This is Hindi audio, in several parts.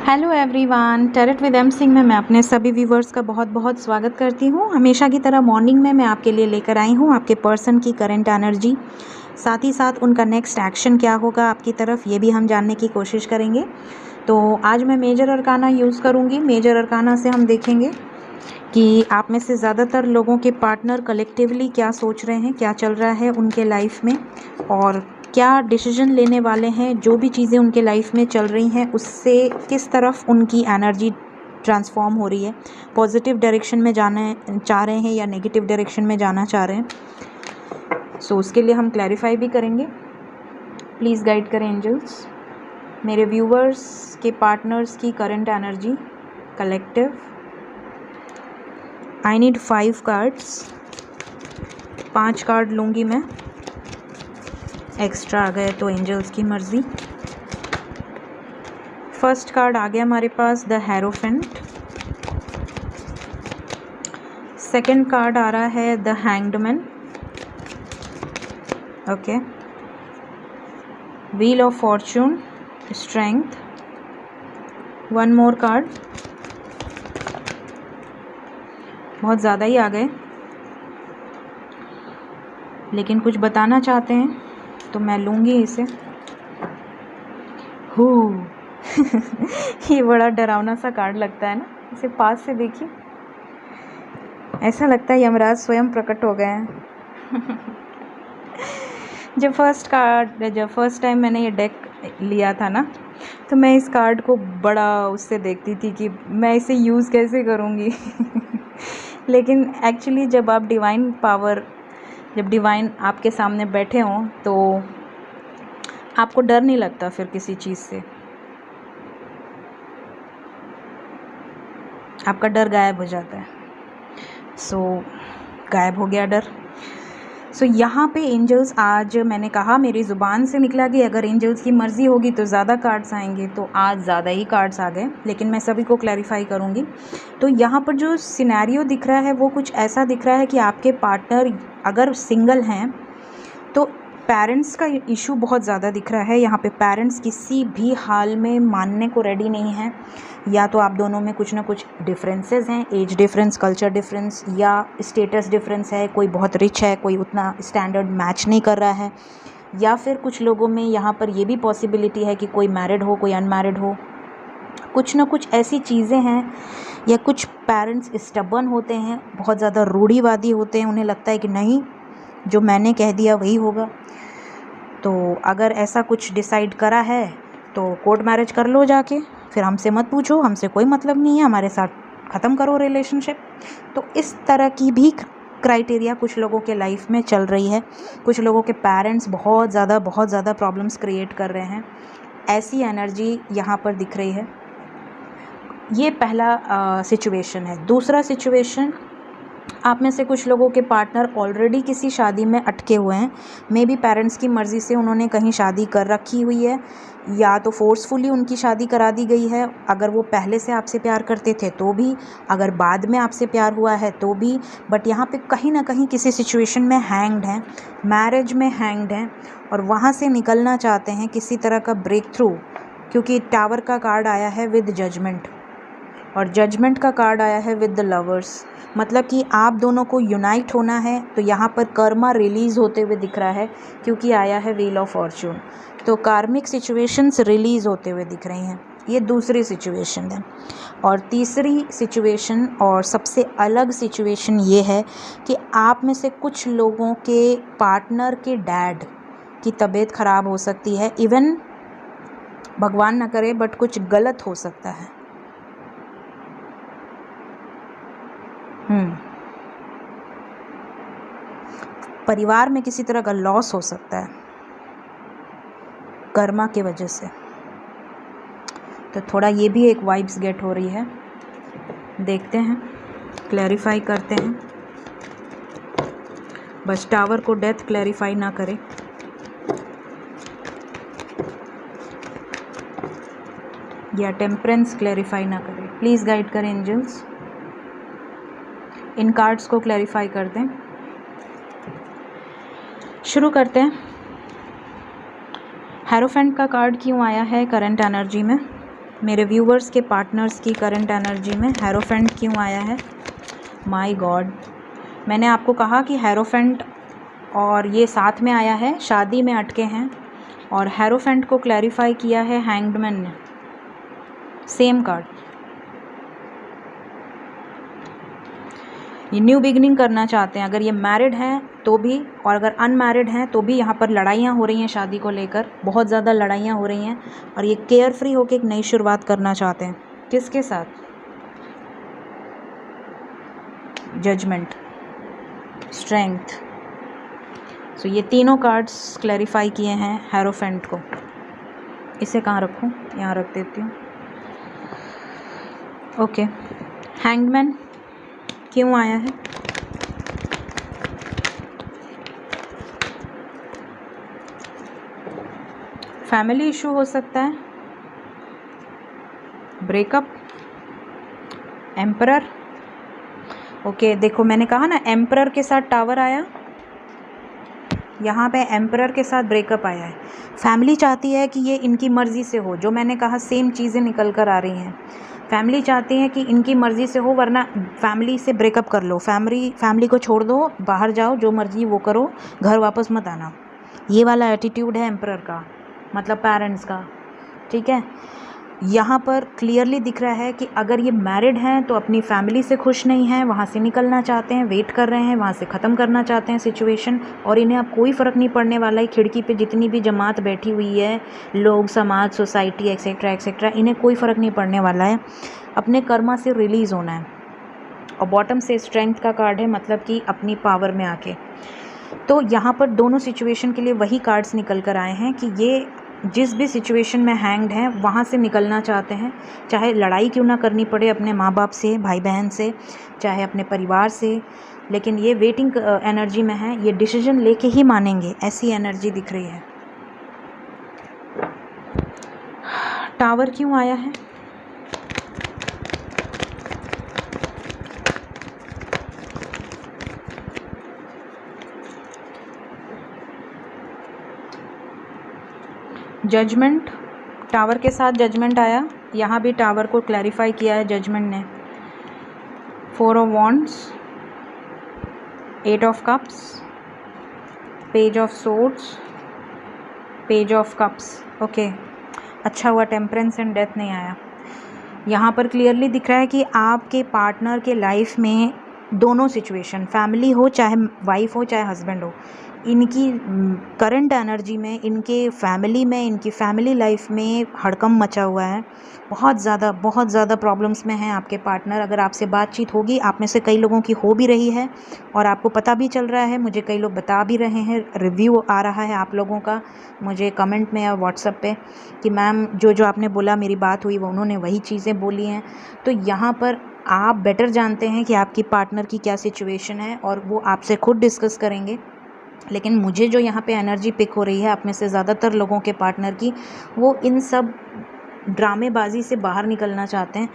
Hello everyone, tarot with M Singh में मैं अपने सभी व्यूवर्स का बहुत बहुत स्वागत करती हूँ। हमेशा की तरह मॉर्निंग में मैं आपके लिए लेकर आई हूँ आपके पर्सन की करंट एनर्जी, साथ ही साथ उनका नेक्स्ट एक्शन क्या होगा आपकी तरफ, ये भी हम जानने की कोशिश करेंगे। तो आज मैं मेजर अरकाना यूज़ करूँगी। मेजर अरकाना से हम देखेंगे कि आप में से ज़्यादातर लोगों के पार्टनर कलेक्टिवली क्या सोच रहे हैं, क्या चल रहा है उनके लाइफ में, और क्या डिसीजन लेने वाले हैं। जो भी चीज़ें उनके लाइफ में चल रही हैं उससे किस तरफ उनकी एनर्जी ट्रांसफॉर्म हो रही है, पॉजिटिव डायरेक्शन में जाना चाह रहे हैं या नेगेटिव डायरेक्शन में जाना चाह रहे हैं। सो उसके लिए हम क्लैरिफाई भी करेंगे। प्लीज़ गाइड करें एंजल्स मेरे व्यूवर्स के पार्टनर्स की current energy collective. I need 5 cards, 5 card लूँगी मैं, एक्स्ट्रा आ गए तो एंजल्स की मर्ज़ी। फर्स्ट कार्ड आ गया हमारे पास द हेरोफेंट। सेकंड कार्ड आ रहा है the hanged man. Okay, wheel of Fortune, strength. One more card, बहुत ज़्यादा ही आ गए, लेकिन कुछ बताना चाहते हैं तो मैं लूँगी इसे। हू ये बड़ा डरावना सा कार्ड लगता है ना, इसे पास से देखिए, ऐसा लगता है यमराज स्वयं प्रकट हो गए हैं। जब फर्स्ट टाइम मैंने ये डेक लिया था ना, तो मैं इस कार्ड को बड़ा उससे देखती थी कि मैं इसे यूज़ कैसे करूँगी। लेकिन एक्चुअली जब आप जब डिवाइन आपके सामने बैठे हों तो आपको डर नहीं लगता फिर किसी चीज़ से, आपका डर गायब हो जाता है। गायब हो गया डर। यहाँ पे एंजल्स, आज मैंने कहा मेरी ज़ुबान से निकला कि अगर एंजल्स की मर्ज़ी होगी तो ज़्यादा कार्ड्स आएंगे, तो आज ज़्यादा ही कार्ड्स आ गए, लेकिन मैं सभी को क्लैरिफाई करूँगी। तो यहाँ पर जो सिनेरियो दिख रहा है वो कुछ ऐसा दिख रहा है कि आपके पार्टनर अगर सिंगल हैं तो पेरेंट्स का इशू बहुत ज़्यादा दिख रहा है। यहाँ पे पेरेंट्स किसी भी हाल में मानने को रेडी नहीं हैं, या तो आप दोनों में कुछ ना कुछ डिफरेंसेस हैं, एज डिफरेंस, कल्चर डिफरेंस, या स्टेटस डिफरेंस है। कोई बहुत रिच है, कोई उतना स्टैंडर्ड मैच नहीं कर रहा है, या फिर कुछ लोगों में यहाँ पर ये भी पॉसिबिलिटी है कि कोई मैरिड हो, कोई अनमैरिड हो। कुछ ना कुछ ऐसी चीज़ें हैं, या कुछ पेरेंट्स स्टबर्न होते हैं, बहुत ज़्यादा रूढ़िवादी होते हैं, उन्हें लगता है कि नहीं, जो मैंने कह दिया वही होगा। तो अगर ऐसा कुछ डिसाइड करा है तो कोर्ट मैरिज कर लो जाके, फिर हमसे मत पूछो, हमसे कोई मतलब नहीं है, हमारे साथ ख़त्म करो रिलेशनशिप। तो इस तरह की भी क्राइटेरिया कुछ लोगों के लाइफ में चल रही है। कुछ लोगों के पेरेंट्स बहुत ज़्यादा प्रॉब्लम्स क्रिएट कर रहे हैं, ऐसी एनर्जी यहाँ पर दिख रही है। ये पहला सिचुएशन है। दूसरा सिचुएशन, आप में से कुछ लोगों के पार्टनर ऑलरेडी किसी शादी में अटके हुए हैं। मे बी पेरेंट्स की मर्ज़ी से उन्होंने कहीं शादी कर रखी हुई है, या तो फोर्सफुली उनकी शादी करा दी गई है। अगर वो पहले से आपसे प्यार करते थे तो भी, अगर बाद में आपसे प्यार हुआ है तो भी, बट यहाँ पे कहीं ना कहीं किसी सिचुएशन में हैंग्ड हैं, मैरिज में हैंग्ड हैं, और वहाँ से निकलना चाहते हैं, किसी तरह का ब्रेक थ्रू। क्योंकि टावर का कार्ड आया है विद जजमेंट, और जजमेंट का कार्ड आया है विद द लवर्स, मतलब कि आप दोनों को यूनाइट होना है। तो यहाँ पर कर्मा रिलीज़ होते हुए दिख रहा है, क्योंकि आया है व्हील ऑफ फॉर्चून। तो कार्मिक सिचुएशंस रिलीज़ होते हुए दिख रही हैं। ये दूसरी सिचुएशन है। और तीसरी सिचुएशन, और सबसे अलग सिचुएशन ये है कि आप में से कुछ लोगों के पार्टनर के डैड की तबीयत ख़राब हो सकती है। इवन भगवान ना करे, बट कुछ गलत हो सकता है। परिवार में किसी तरह का लॉस हो सकता है कर्मा की वजह से। तो थोड़ा ये भी एक वाइब्स गेट हो रही है। देखते हैं, क्लैरिफाई करते हैं। बस टावर को डेथ क्लैरिफाई ना करे। या टेम्परेंस क्लैरिफाई ना करे। प्लीज़ गाइड करें एंजल्स, इन कार्ड्स को क्लैरिफाई कर दें। शुरू करते हैं। हेरोफेंट का कार्ड क्यों आया है करंट एनर्जी में? मेरे व्यूवर्स के पार्टनर्स की करंट एनर्जी में हेरोफेंट क्यों आया है? माय गॉड, मैंने आपको कहा कि हेरोफेंट और ये साथ में आया है, शादी में अटके हैं, और हेरोफेंट को क्लैरिफाई किया है हैंग्ड मैन ने। सेम कार्ड, ये न्यू बिगिनिंग करना चाहते हैं। अगर ये मैरिड हैं तो भी, और अगर अनमैरिड हैं तो भी यहाँ पर लड़ाइयाँ हो रही हैं शादी को लेकर, बहुत ज़्यादा लड़ाइयाँ हो रही हैं, और ये केयर फ्री होकर एक नई शुरुआत करना चाहते हैं। किसके साथ? Judgement, strength. सो ये तीनों कार्ड्स क्लैरिफाई किए हैं हेरोफेंट को। इसे कहाँ रखूँ? यहाँ रख देती हूँ। ओके, हैंगमैन क्यों आया है? फैमिली इशू हो सकता है, ब्रेकअप, एम्परर। ओके, देखो मैंने कहा ना एम्परर के साथ टावर आया, यहाँ पे एम्परर के साथ ब्रेकअप आया है। फैमिली चाहती है कि ये इनकी मर्ज़ी से हो, जो मैंने कहा सेम चीज़ें निकल कर आ रही हैं। फैमिली चाहती है कि इनकी मर्ज़ी से हो, वरना फैमिली से ब्रेकअप कर लो, फैमिली को छोड़ दो, बाहर जाओ, जो मर्ज़ी वो करो, घर वापस मत आना। ये वाला एटीट्यूड है एम्परर का, मतलब पेरेंट्स का। ठीक है, यहाँ पर क्लियरली दिख रहा है कि अगर ये मैरिड हैं तो अपनी फैमिली से खुश नहीं हैं, वहाँ से निकलना चाहते हैं, वेट कर रहे हैं, वहाँ से ख़त्म करना चाहते हैं सिचुएशन, और इन्हें अब कोई फ़र्क नहीं पड़ने वाला है। खिड़की पे जितनी भी जमात बैठी हुई है, लोग, समाज, सोसाइटी, एक्सेट्रा एक्सेट्रा, इन्हें कोई फ़र्क नहीं पड़ने वाला है। अपने कर्मा से रिलीज़ होना है। और बॉटम से स्ट्रेंथ का कार्ड है, मतलब कि अपनी पावर में आके। तो यहाँ पर दोनों सिचुएशन के लिए वही कार्ड्स निकल कर आए हैं कि ये जिस भी सिचुएशन में हैंग्ड हैं वहाँ से निकलना चाहते हैं, चाहे लड़ाई क्यों ना करनी पड़े अपने माँ बाप से, भाई बहन से, चाहे अपने परिवार से, लेकिन ये वेटिंग एनर्जी में है, ये डिसीजन लेके ही मानेंगे, ऐसी एनर्जी दिख रही है। टावर क्यों आया है? जजमेंट, टावर के साथ जजमेंट आया, यहाँ भी टावर को क्लैरिफाई किया है जजमेंट ने। 4 of wands, 8 of cups, page of swords, page of cups. Okay, अच्छा हुआ टेम्परेंस एंड डेथ नहीं आया। यहाँ पर क्लियरली दिख रहा है कि आपके पार्टनर के लाइफ में दोनों सिचुएशन, फैमिली हो चाहे वाइफ हो चाहे हस्बैंड हो, इनकी करंट एनर्जी में, इनके फैमिली में, इनकी फैमिली लाइफ में हड़कंप मचा हुआ है। बहुत ज़्यादा प्रॉब्लम्स में हैं आपके पार्टनर। अगर आपसे बातचीत होगी, आप में से कई लोगों की हो भी रही है और आपको पता भी चल रहा है, मुझे कई लोग बता भी रहे हैं, रिव्यू आ रहा है आप लोगों का मुझे कमेंट में या व्हाट्सएप पे कि मैम जो आपने बोला, मेरी बात हुई, वो उन्होंने वही चीज़ें बोली हैं। तो यहाँ पर आप बेटर जानते हैं कि आपकी पार्टनर की क्या सिचुएशन है और वो आपसे खुद डिस्कस करेंगे। लेकिन मुझे जो यहाँ पे एनर्जी पिक हो रही है आप में से ज़्यादातर लोगों के पार्टनर की, वो इन सब ड्रामेबाजी से बाहर निकलना चाहते हैं।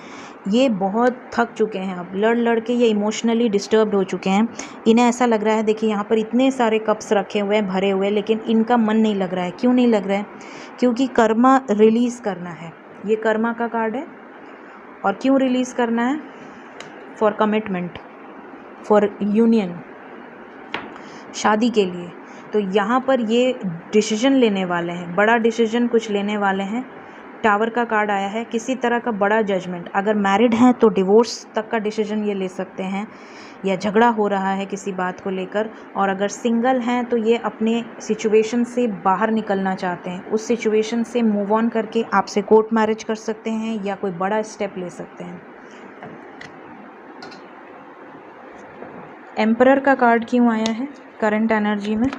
ये बहुत थक चुके हैं, अब लड़ के ये इमोशनली डिस्टर्ब्ड हो चुके हैं। इन्हें ऐसा लग रहा है, देखिए यहाँ पर इतने सारे कप्स रखे हुए हैं भरे हुए, लेकिन इनका मन नहीं लग रहा है। क्यों नहीं लग रहा है? क्योंकि कर्मा रिलीज़ करना है। ये कर्मा का कार्ड है। और क्यों रिलीज़ करना है? फॉर कमिटमेंट, फॉर यूनियन, शादी के लिए। तो यहाँ पर ये डिसीजन लेने वाले हैं, बड़ा डिसीजन कुछ लेने वाले हैं। टावर का कार्ड आया है, किसी तरह का बड़ा जजमेंट। अगर मैरिड हैं तो डिवोर्स तक का डिसीजन ये ले सकते हैं, या झगड़ा हो रहा है किसी बात को लेकर। और अगर सिंगल हैं तो ये अपने सिचुएशन से बाहर निकलना चाहते हैं, उस सिचुएशन से मूव ऑन करके आपसे कोर्ट मैरिज कर सकते हैं या कोई बड़ा स्टेप ले सकते हैं। एम्परर का कार्ड क्यों आया है करंट एनर्जी में?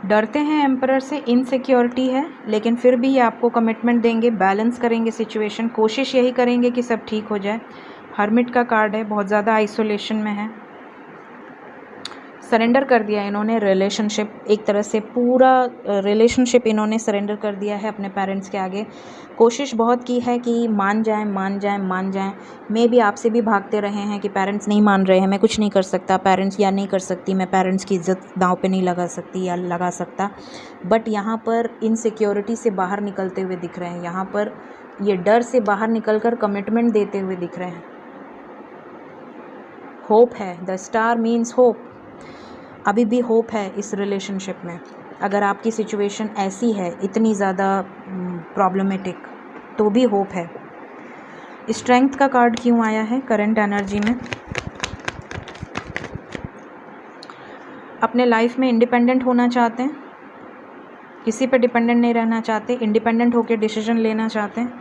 डरते हैं एम्परर से, इनसिक्योरिटी है, लेकिन फिर भी ये आपको कमिटमेंट देंगे, बैलेंस करेंगे सिचुएशन, कोशिश यही करेंगे कि सब ठीक हो जाए। हर्मिट का कार्ड है, बहुत ज़्यादा आइसोलेशन में है। सरेंडर कर दिया इन्होंने रिलेशनशिप, एक तरह से पूरा रिलेशनशिप इन्होंने सरेंडर कर दिया है अपने पेरेंट्स के आगे। कोशिश बहुत की है कि मान जाएं मान जाएं मान जाएं। मे भी आपसे भी भागते रहे हैं कि पेरेंट्स नहीं मान रहे हैं, मैं कुछ नहीं कर सकता, पेरेंट्स या नहीं कर सकती, मैं पेरेंट्स की इज्जत दांव पे नहीं लगा सकती या लगा सकता। बट यहाँ पर इनसिक्योरिटी से बाहर निकलते हुए दिख रहे हैं, यहाँ पर ये डर से बाहर निकल कर कमिटमेंट देते हुए दिख रहे हैं। होप है, द स्टार मीन्स होप। अभी भी होप है इस रिलेशनशिप में। अगर आपकी सिचुएशन ऐसी है, इतनी ज़्यादा प्रॉब्लमेटिक, तो भी होप है। स्ट्रेंथ का कार्ड क्यों आया है करंट एनर्जी में? अपने लाइफ में इंडिपेंडेंट होना चाहते हैं, किसी पे डिपेंडेंट नहीं रहना चाहते, इंडिपेंडेंट होकर डिसीजन लेना चाहते हैं,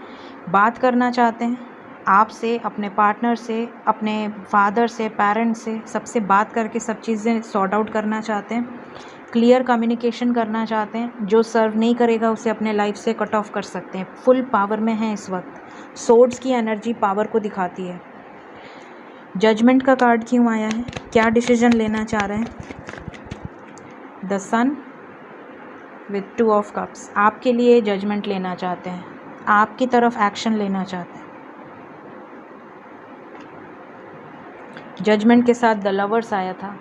बात करना चाहते हैं आपसे, अपने पार्टनर से, अपने फादर से, पेरेंट्स से, सबसे बात करके सब चीज़ें सॉर्ट आउट करना चाहते हैं, क्लियर कम्युनिकेशन करना चाहते हैं। जो सर्व नहीं करेगा उसे अपने लाइफ से कट ऑफ कर सकते हैं। फुल पावर में है इस वक्त। सोर्ड्स की एनर्जी पावर को दिखाती है। जजमेंट का कार्ड क्यों आया है? क्या डिसीजन लेना चाह रहे हैं? The sun with 2 of cups. आपके लिए जजमेंट लेना चाहते हैं, आपकी तरफ एक्शन लेना चाहते हैं। जजमेंट के साथ द लवर्स आया था।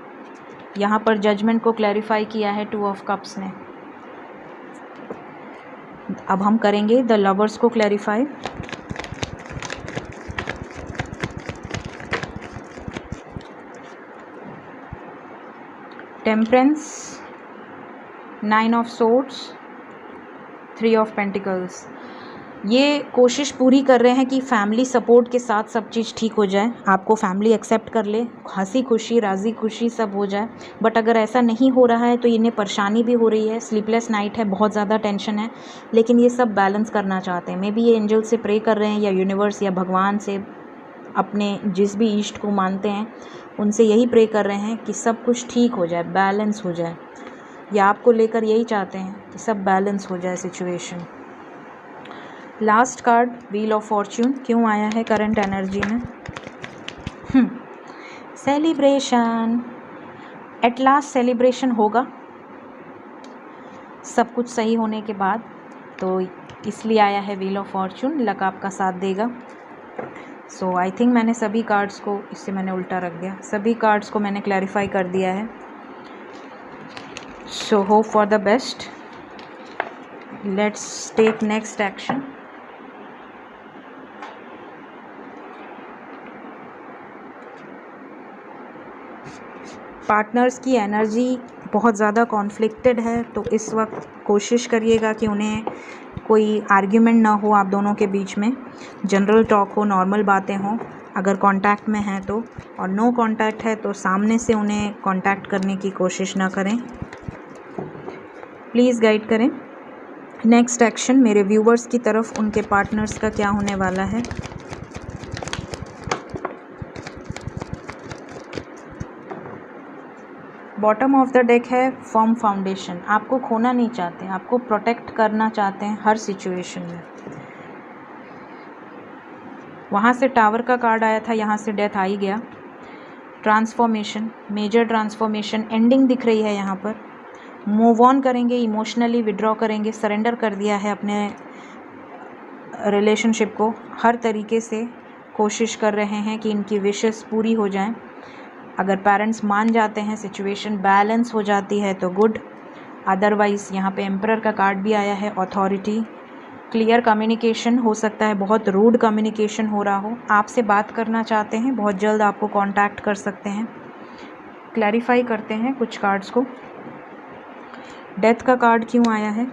यहाँ पर जजमेंट को क्लैरिफाई किया है 2 ऑफ कप्स ने। अब हम करेंगे द लवर्स को clarify. Temperance, 9 of swords, 3 of pentacles. ये कोशिश पूरी कर रहे हैं कि फैमिली सपोर्ट के साथ सब चीज़ ठीक हो जाए, आपको फैमिली एक्सेप्ट कर ले, हंसी खुशी राज़ी खुशी सब हो जाए। बट अगर ऐसा नहीं हो रहा है तो इन्हें परेशानी भी हो रही है, स्लीपलेस नाइट है, बहुत ज़्यादा टेंशन है, लेकिन ये सब बैलेंस करना चाहते हैं। मे बी ये एंजल से प्रे कर रहे हैं या यूनिवर्स या भगवान से, अपने जिस भी इष्ट को मानते हैं उनसे यही प्रे कर रहे हैं कि सब कुछ ठीक हो जाए, बैलेंस हो जाए। या आपको लेकर यही चाहते हैं कि सब बैलेंस हो जाए situation. Last card wheel of Fortune क्यों आया है करंट एनर्जी में? सेलिब्रेशन, एट लास्ट सेलिब्रेशन होगा सब कुछ सही होने के बाद, तो इसलिए आया है व्हील ऑफ फॉर्च्यून। लक आपका साथ देगा। सो आई थिंक मैंने सभी कार्ड्स को, इससे मैंने उल्टा रख दिया, सभी कार्ड्स को मैंने क्लैरिफाई कर दिया है। So hope for the best. Let's take next action. Partners की एनर्जी बहुत ज़्यादा कॉन्फ्लिक्टेड है, तो इस वक्त कोशिश करिएगा कि उन्हें कोई आर्ग्यूमेंट ना हो आप दोनों के बीच में, जनरल टॉक हो, नॉर्मल बातें हों अगर कांटेक्ट में हैं तो, और नो कांटेक्ट है तो सामने से उन्हें कांटेक्ट करने की कोशिश ना करें। प्लीज़ गाइड करें। नेक्स्ट एक्शन मेरे व्यूवर्स की तरफ उनके पार्टनर्स का क्या होने वाला है? बॉटम ऑफ द डेक है फर्म फाउंडेशन। आपको खोना नहीं चाहते, आपको प्रोटेक्ट करना चाहते हैं हर सिचुएशन में। वहाँ से टावर का कार्ड आया था, यहाँ से डेथ आ ही गया। ट्रांसफॉर्मेशन, मेजर ट्रांसफॉर्मेशन, एंडिंग दिख रही है यहाँ पर। मूव ऑन करेंगे, इमोशनली विड्रॉ करेंगे, सरेंडर कर दिया है अपने रिलेशनशिप को। हर तरीके से कोशिश कर रहे हैं कि इनकी विशेस पूरी हो जाएं। अगर पेरेंट्स मान जाते हैं, सिचुएशन बैलेंस हो जाती है तो गुड, अदरवाइज़ यहाँ पे एम्परर का कार्ड भी आया है, अथॉरिटी। क्लियर कम्युनिकेशन हो सकता है, बहुत रूड कम्युनिकेशन हो रहा हो, आपसे बात करना चाहते हैं, बहुत जल्द आपको कांटेक्ट कर सकते हैं। क्लैरिफाई करते हैं कुछ कार्ड्स को। डेथ का कार्ड क्यों आया है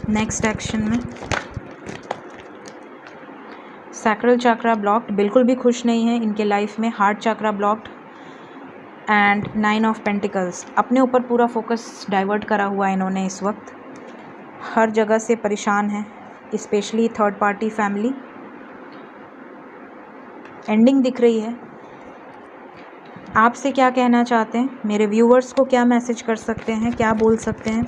नेक्स्ट एक्शन में? सैक्रल चक्रा ब्लॉक्ड, बिल्कुल भी खुश नहीं है इनके लाइफ में। Heart chakra blocked and 9 of pentacles. अपने ऊपर पूरा फोकस डाइवर्ट करा हुआ है इन्होंने इस वक्त, हर जगह से परेशान है, specially third party family. Ending दिख रही है। आपसे क्या कहना चाहते हैं? मेरे व्यूवर्स को क्या मैसेज कर सकते हैं, क्या बोल सकते हैं?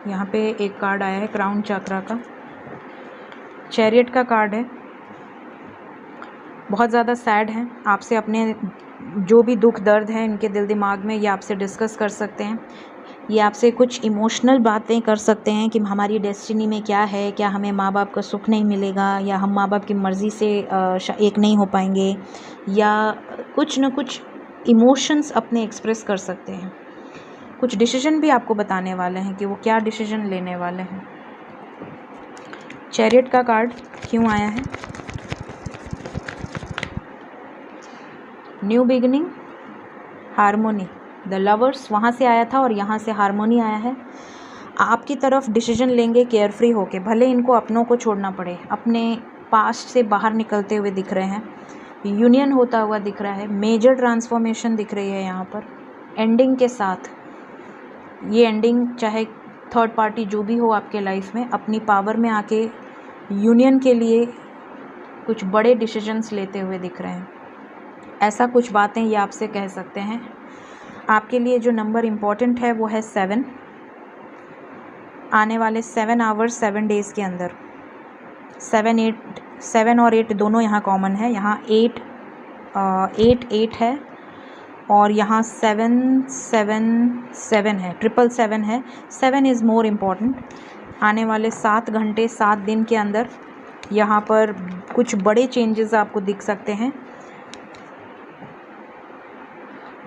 यहाँ पे एक कार्ड आया है क्राउन चक्रा का, चैरियट का कार्ड है। बहुत ज़्यादा सैड हैं, आपसे अपने जो भी दुख दर्द है इनके दिल दिमाग में ये आपसे डिस्कस कर सकते हैं। ये आपसे कुछ इमोशनल बातें कर सकते हैं कि हमारी डेस्टिनी में क्या है, क्या हमें माँ बाप का सुख नहीं मिलेगा, या हम माँ बाप की मर्ज़ी से एक नहीं हो पाएंगे, या कुछ न कुछ इमोशंस अपने एक्सप्रेस कर सकते हैं। कुछ डिसीजन भी आपको बताने वाले हैं कि वो क्या डिसीजन लेने वाले हैं। चैरियट का कार्ड क्यों आया है? New beginning, harmony, the lovers वहाँ से आया था और यहाँ से हारमोनी आया है। आपकी तरफ डिसीजन लेंगे केयरफ्री होके, भले इनको अपनों को छोड़ना पड़े, अपने पास्ट से बाहर निकलते हुए दिख रहे हैं, यूनियन होता हुआ दिख रहा है, मेजर ट्रांसफॉर्मेशन दिख रही है यहाँ पर एंडिंग के साथ। ये एंडिंग चाहे थर्ड पार्टी जो भी हो आपके लाइफ में, अपनी पावर में आके यूनियन के लिए कुछ बड़े डिसीजंस लेते हुए दिख रहे हैं। ऐसा कुछ बातें ये आपसे कह सकते हैं। आपके लिए जो नंबर इम्पॉर्टेंट है वो है 7। आने वाले 7 आवर्स 7 डेज़ के अंदर 7 और 8 दोनों यहाँ कॉमन है। यहाँ 8 है और यहाँ 7 है, 7 है। 7 इज़ मोर इम्पॉर्टेंट। आने वाले 7 घंटे 7 दिन के अंदर यहाँ पर कुछ बड़े चेंजेस आपको दिख सकते हैं।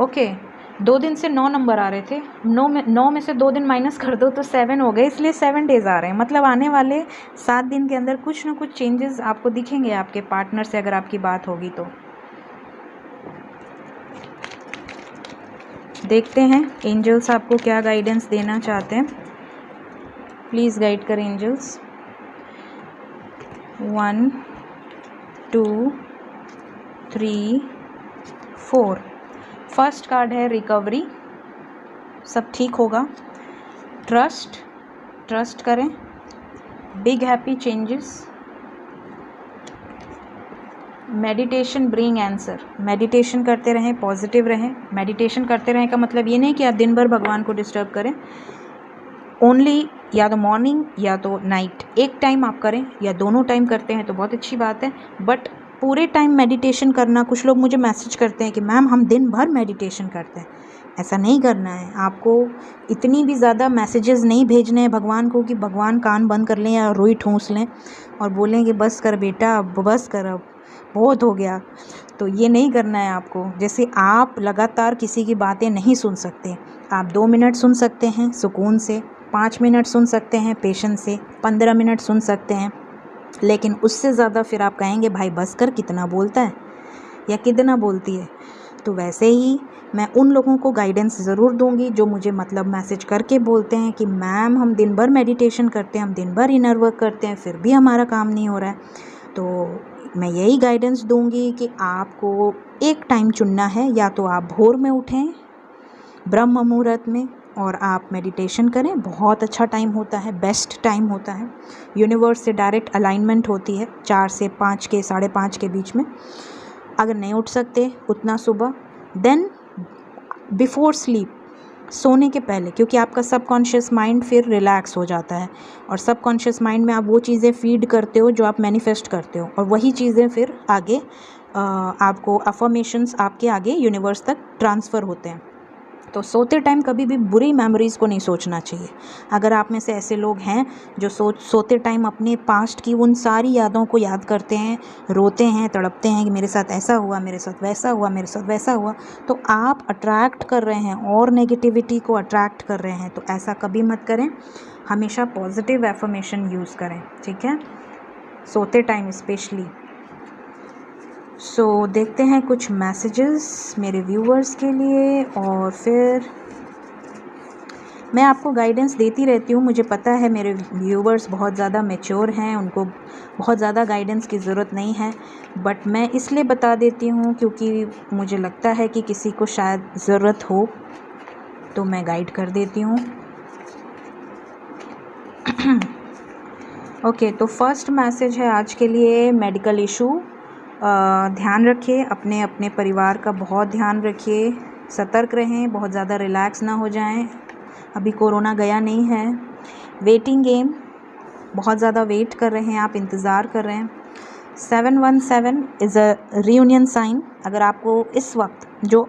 ओके, 2 दिन से 9 नंबर आ रहे थे, 9 में से 2 दिन माइनस कर दो तो 7 हो गए, इसलिए 7 डेज़ आ रहे हैं। मतलब आने वाले 7 दिन के अंदर कुछ ना कुछ चेंजेस आपको दिखेंगे आपके पार्टनर से, अगर आपकी बात होगी तो। देखते हैं एंजल्स आपको क्या गाइडेंस देना चाहते हैं। प्लीज़ गाइड करें एंजल्स। 1 2 3 4। फर्स्ट कार्ड है रिकवरी, सब ठीक होगा। ट्रस्ट करें। Big happy changes. Meditation bring answer. Meditation करते रहें, पॉजिटिव रहें। मेडिटेशन करते रहें का मतलब ये नहीं कि आप दिन भर भगवान को डिस्टर्ब करें। ओनली या तो मॉर्निंग या तो नाइट, एक टाइम आप करें, या दोनों टाइम करते हैं तो बहुत अच्छी बात है, बट पूरे टाइम मेडिटेशन करना, कुछ लोग मुझे मैसेज करते हैं कि मैम हम दिन भर मेडिटेशन करते हैं। ऐसा नहीं करना है आपको। इतनी भी ज़्यादा मैसेजेस नहीं भेजने हैं भगवान को कि भगवान कान बंद कर लें या रोई ठूंस लें और बोलें कि बस कर बेटा, अब बस कर, अब बहुत हो गया। तो ये नहीं करना है आपको। जैसे आप लगातार किसी की बातें नहीं सुन सकते, आप 2 मिनट सुन सकते हैं सुकून से, 5 मिनट सुन सकते हैं पेशेंस से, 15 मिनट सुन सकते हैं, लेकिन उससे ज़्यादा फिर आप कहेंगे भाई बस कर, कितना बोलता है या कितना बोलती है। तो वैसे ही मैं उन लोगों को गाइडेंस ज़रूर दूंगी जो मुझे मतलब मैसेज करके बोलते हैं कि मैम हम दिन भर मेडिटेशन करते हैं, हम दिन भर इनर वर्क करते हैं, फिर भी हमारा काम नहीं हो रहा है। तो मैं यही गाइडेंस दूंगी कि आपको एक टाइम चुनना है, या तो आप भोर में उठें ब्रह्म मुहूर्त में और आप मेडिटेशन करें। बहुत अच्छा टाइम होता है, बेस्ट टाइम होता है। यूनिवर्स से डायरेक्ट अलाइनमेंट होती है 4 से 5 के 5:30 के बीच में। अगर नहीं उठ सकते उतना सुबह, देन बिफोर स्लीप, सोने के पहले, क्योंकि आपका सबकॉन्शियस माइंड फिर रिलैक्स हो जाता है और सबकॉन्शियस माइंड में आप वो चीज़ें फीड करते हो जो आप मैनिफेस्ट करते हो, और वही चीज़ें फिर आगे आपको अफर्मेशंस आपके आगे यूनिवर्स तक ट्रांसफ़र होते हैं। तो सोते टाइम कभी भी बुरी मेमोरीज़ को नहीं सोचना चाहिए। अगर आप में से ऐसे लोग हैं जो सोते टाइम अपने पास्ट की उन सारी यादों को याद करते हैं, रोते हैं, तड़पते हैं कि मेरे साथ ऐसा हुआ, मेरे साथ वैसा हुआ, मेरे साथ वैसा हुआ, तो आप अट्रैक्ट कर रहे हैं और नेगेटिविटी को अट्रैक्ट कर रहे हैं। तो ऐसा कभी मत करें, हमेशा पॉजिटिव एफर्मेशन यूज़ करें, ठीक है, सोते टाइम स्पेशली। सो देखते हैं कुछ मैसेजेस मेरे व्यूअर्स के लिए, और फिर मैं आपको गाइडेंस देती रहती हूँ। मुझे पता है मेरे व्यूअर्स बहुत ज़्यादा मैच्योर हैं, उनको बहुत ज़्यादा गाइडेंस की ज़रूरत नहीं है, बट मैं इसलिए बता देती हूँ क्योंकि मुझे लगता है कि किसी को शायद ज़रूरत हो, तो मैं गाइड कर देती हूँ। ओके, तो फर्स्ट मैसेज है आज के लिए मेडिकल इशू। ध्यान रखिए, अपने अपने परिवार का बहुत ध्यान रखिए, सतर्क रहें, बहुत ज़्यादा रिलैक्स ना हो जाएं। अभी कोरोना गया नहीं है। वेटिंग गेम, बहुत ज़्यादा वेट कर रहे हैं आप, इंतज़ार कर रहे हैं। 717 इज़ अ रियूनियन साइन। अगर आपको इस वक्त जो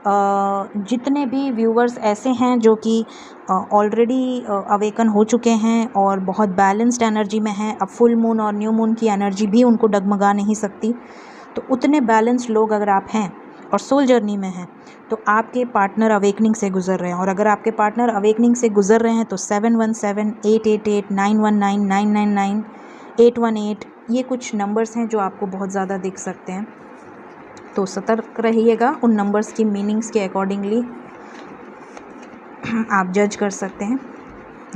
जितने भी व्यूवर्स ऐसे हैं जो कि ऑलरेडी अवेकन हो चुके हैं और बहुत बैलेंस्ड एनर्जी में हैं, अब फुल मून और न्यू मून की एनर्जी भी उनको डगमगा नहीं सकती, तो उतने बैलेंस्ड लोग अगर आप हैं और सोल जर्नी में हैं तो आपके पार्टनर अवेकनिंग से गुजर रहे हैं। और अगर आपके पार्टनर अवेकनिंग से गुजर रहे हैं तो 717, 888, 919, 999, 818 ये कुछ नंबर्स हैं जो आपको बहुत ज़्यादा दिख सकते हैं। तो सतर्क रहिएगा, उन नंबर्स की मीनिंग्स के अकॉर्डिंगली आप जज कर सकते हैं।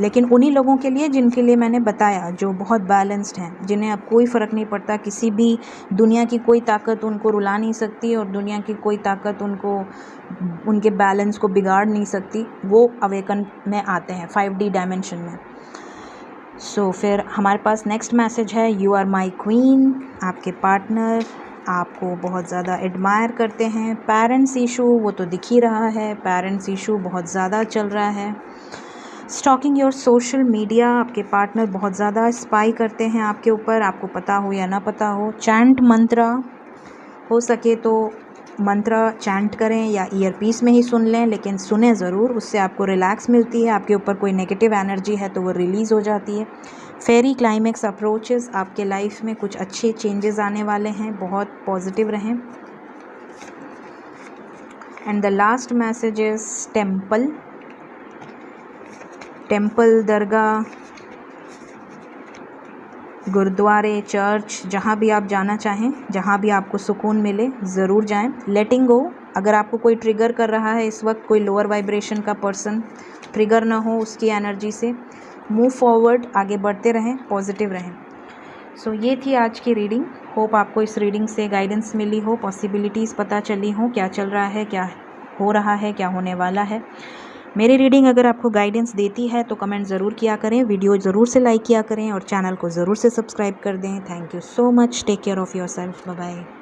लेकिन उन्हीं लोगों के लिए जिनके लिए मैंने बताया, जो बहुत बैलेंस्ड हैं, जिन्हें अब कोई फ़र्क नहीं पड़ता, किसी भी दुनिया की कोई ताकत उनको रुला नहीं सकती और दुनिया की कोई ताकत उनको उनके बैलेंस को बिगाड़ नहीं सकती, वो अवेकन में आते हैं 5D डायमेंशन में। सो फिर हमारे पास नेक्स्ट मैसेज है, यू आर माई क्वीन। आपके पार्टनर आपको बहुत ज़्यादा एडमायर करते हैं। पेरेंट्स इशू वो तो दिख ही रहा है, पेरेंट्स इशू बहुत ज़्यादा चल रहा है। स्टॉकिंग योर सोशल मीडिया, आपके पार्टनर बहुत ज़्यादा स्पाई करते हैं आपके ऊपर, आपको पता हो या ना पता हो। चैंट मंत्रा, हो सके तो मंत्रा चैंट करें या ईयरपीस में ही सुन लें, लेकिन सुने ज़रूर, उससे आपको रिलैक्स मिलती है, आपके ऊपर कोई नेगेटिव एनर्जी है तो वो रिलीज़ हो जाती है। फेरी क्लाइमेक्स अप्रोचेस, आपके लाइफ में कुछ अच्छे चेंजेस आने वाले हैं, बहुत पॉजिटिव रहें। And the last message is temple. Temple, दरगाह, गुरुद्वारे, चर्च, जहाँ भी आप जाना चाहें, जहाँ भी आपको सुकून मिले, ज़रूर जाएं। लेटिंग गो, अगर आपको कोई ट्रिगर कर रहा है इस वक्त, कोई लोअर वाइब्रेशन का पर्सन ट्रिगर ना हो उसकी एनर्जी से, मूव फॉरवर्ड, आगे बढ़ते रहें, पॉजिटिव रहें। सो ये थी आज की रीडिंग। होप आपको इस रीडिंग से गाइडेंस मिली हो, पॉसिबिलिटीज़ पता चली हो, क्या चल रहा है, क्या हो रहा है, क्या होने वाला है। मेरी रीडिंग अगर आपको गाइडेंस देती है तो कमेंट ज़रूर किया करें, वीडियो ज़रूर से लाइक किया करें और चैनल को ज़रूर से सब्सक्राइब कर दें। Thank you so much, take care of your self, bye bye.